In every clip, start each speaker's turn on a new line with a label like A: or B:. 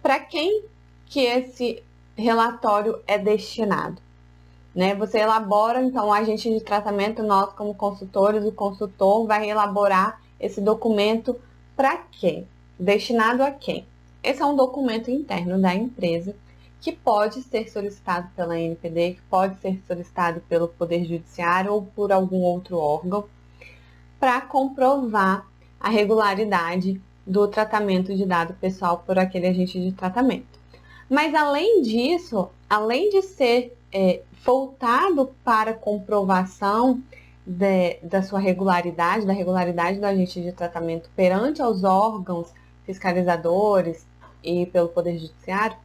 A: para quem que esse relatório é destinado? Né? Você elabora, então, o agente de tratamento, nós como consultores, o consultor vai elaborar esse documento para quem? Destinado a quem? Esse é um documento interno da empresa que pode ser solicitado pela NPD, que pode ser solicitado pelo Poder Judiciário ou por algum outro órgão para comprovar a regularidade do tratamento de dado pessoal por aquele agente de tratamento. Mas além disso, além de ser voltado para comprovação da sua regularidade, da regularidade do agente de tratamento perante aos órgãos fiscalizadores e pelo Poder Judiciário,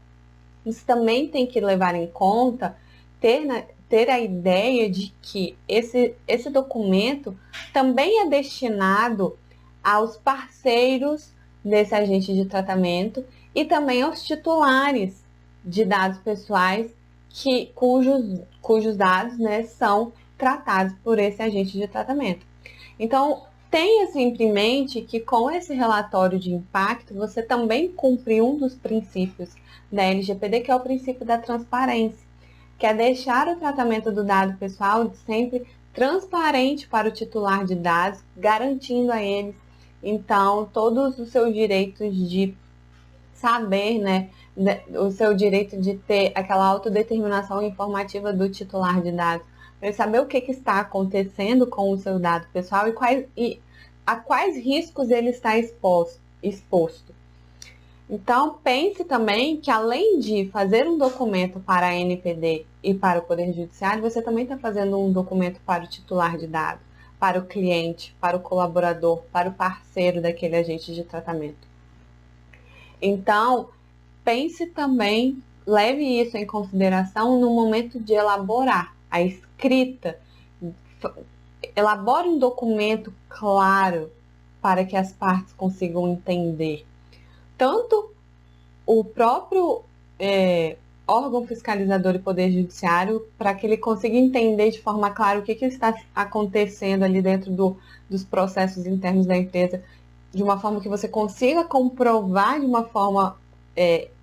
A: isso também tem que levar em conta ter a ideia de que esse documento também é destinado aos parceiros desse agente de tratamento e também aos titulares de dados pessoais cujos dados, né, são tratados por esse agente de tratamento. Então, tenha sempre em mente que com esse relatório de impacto, você também cumpre um dos princípios da LGPD, que é o princípio da transparência, que é deixar o tratamento do dado pessoal sempre transparente para o titular de dados, garantindo a eles, então, todos os seus direitos de saber, né, o seu direito de ter aquela autodeterminação informativa do titular de dados, para ele saber o que está acontecendo com o seu dado pessoal e a quais riscos ele está exposto. Então, pense também que além de fazer um documento para a NPD e para o Poder Judiciário, você também está fazendo um documento para o titular de dados, para o cliente, para o colaborador, para o parceiro daquele agente de tratamento. Então, pense também, leve isso em consideração no momento de elaborar a escrita. Elabore um documento claro para que as partes consigam entender. Tanto o próprio órgão fiscalizador e Poder Judiciário, para que ele consiga entender de forma clara o que está acontecendo ali dentro dos processos internos da empresa, de uma forma que você consiga comprovar de uma forma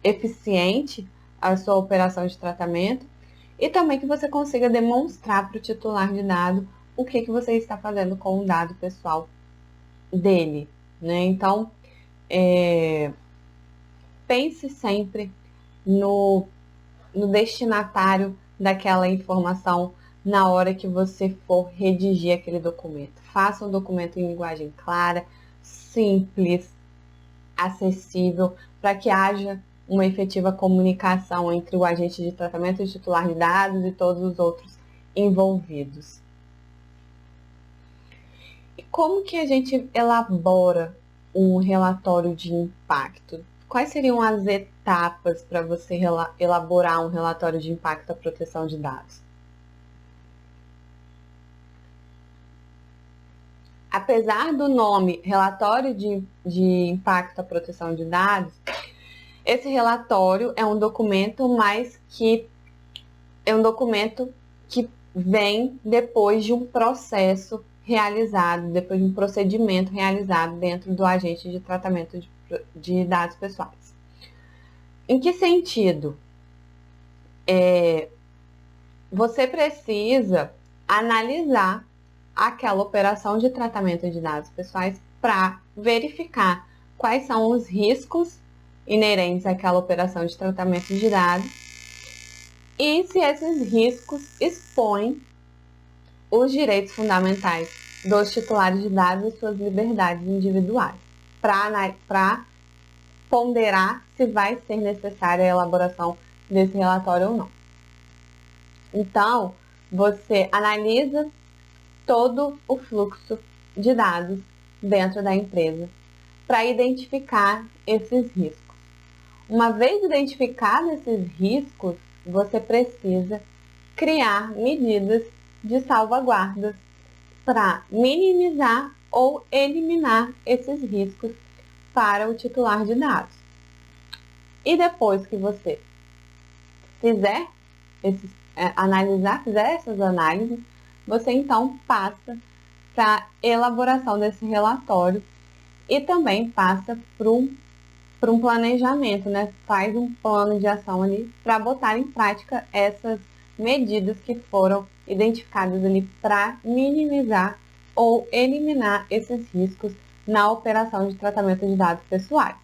A: eficiente a sua operação de tratamento, e também que você consiga demonstrar para o titular de dado o que você está fazendo com o dado pessoal dele, né? Então, pense sempre no destinatário daquela informação na hora que você for redigir aquele documento. Faça um documento em linguagem clara, simples, acessível, para que haja uma efetiva comunicação entre o agente de tratamento, o titular de dados e todos os outros envolvidos. E como que a gente elabora um relatório de impacto? Quais seriam as etapas para você elaborar um relatório de impacto à proteção de dados? Apesar do nome Relatório de Impacto à Proteção de Dados, esse relatório é um documento que vem depois de um processo realizado, depois de um procedimento realizado dentro do agente de tratamento de dados pessoais. Em que sentido? Você precisa analisar aquela operação de tratamento de dados pessoais para verificar quais são os riscos inerentes àquela operação de tratamento de dados e se esses riscos expõem os direitos fundamentais dos titulares de dados e suas liberdades individuais, para ponderar se vai ser necessária a elaboração desse relatório ou não. Então, você analisa todo o fluxo de dados dentro da empresa para identificar esses riscos. Uma vez identificados esses riscos, você precisa criar medidas de salvaguardas para minimizar ou eliminar esses riscos para o titular de dados. E depois que você fizer essas análises, você então passa para a elaboração desse relatório e também passa para um para um planejamento, né? Faz um plano de ação ali para botar em prática essas medidas que foram identificadas ali para minimizar ou eliminar esses riscos na operação de tratamento de dados pessoais.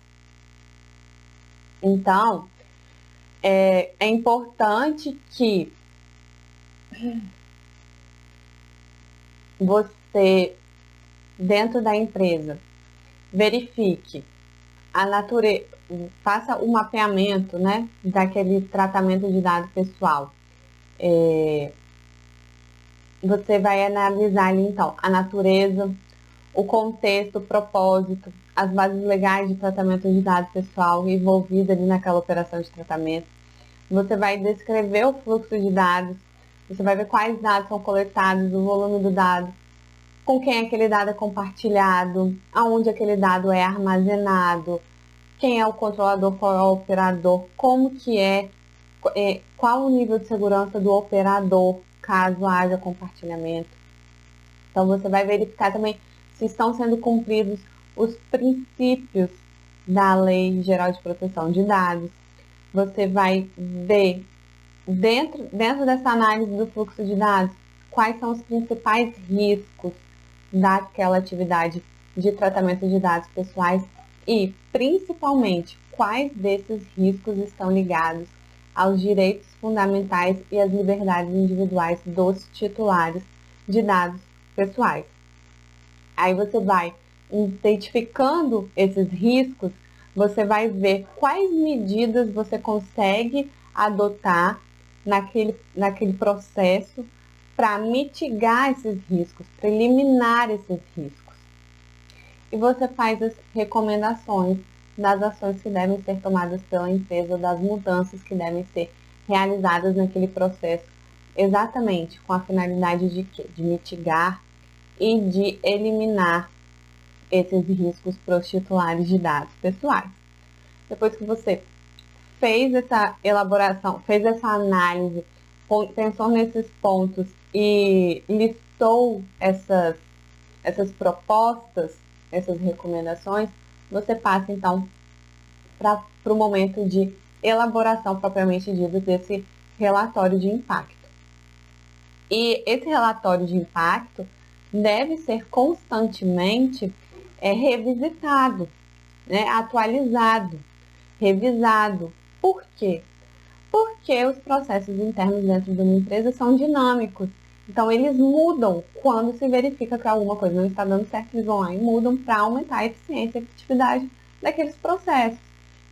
A: Então, é importante que você, dentro da empresa, verifique a natureza, faça o mapeamento, né, daquele tratamento de dado pessoal. Você vai analisar ali, então, a natureza, o contexto, o propósito, as bases legais de tratamento de dado pessoal envolvida ali naquela operação de tratamento. Você vai descrever o fluxo de dados, você vai ver quais dados são coletados, o volume do dado, com quem aquele dado é compartilhado, aonde aquele dado é armazenado, quem é o controlador, qual é o operador, como que qual o nível de segurança do operador, caso haja compartilhamento. Então, você vai verificar também se estão sendo cumpridos os princípios da Lei Geral de Proteção de Dados. Você vai ver, dentro dessa análise do fluxo de dados, quais são os principais riscos daquela atividade de tratamento de dados pessoais e, principalmente, quais desses riscos estão ligados aos direitos fundamentais e às liberdades individuais dos titulares de dados pessoais. Aí você vai identificando esses riscos, você vai ver quais medidas você consegue adotar naquele processo para mitigar esses riscos, para eliminar esses riscos. E você faz as recomendações das ações que devem ser tomadas pela empresa, das mudanças que devem ser realizadas naquele processo, exatamente com a finalidade de quê? De mitigar e de eliminar esses riscos para os titulares de dados pessoais. Depois que você fez essa elaboração, fez essa análise, pensou nesses pontos e listou essas propostas, essas recomendações, você passa então para o momento de elaboração propriamente dito desse relatório de impacto. E esse relatório de impacto deve ser constantemente revisitado, né, atualizado, revisado. Por quê? Porque os processos internos dentro de uma empresa são dinâmicos. Então, eles mudam quando se verifica que alguma coisa não está dando certo, eles vão lá e mudam para aumentar a eficiência e a efetividade daqueles processos.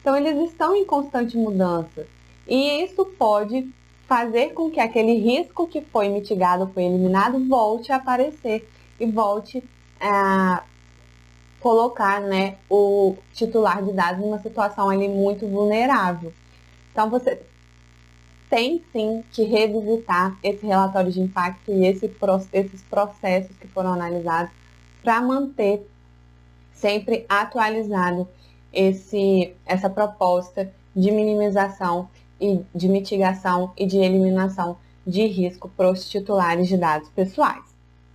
A: Então, eles estão em constante mudança. E isso pode fazer com que aquele risco que foi mitigado, foi eliminado, volte a aparecer e volte a colocar, né, o titular de dados numa situação ali muito vulnerável. Então, você tem sim que revisitar esse relatório de impacto e esses processos que foram analisados para manter sempre atualizado essa proposta de minimização e de mitigação e de eliminação de risco para os titulares de dados pessoais.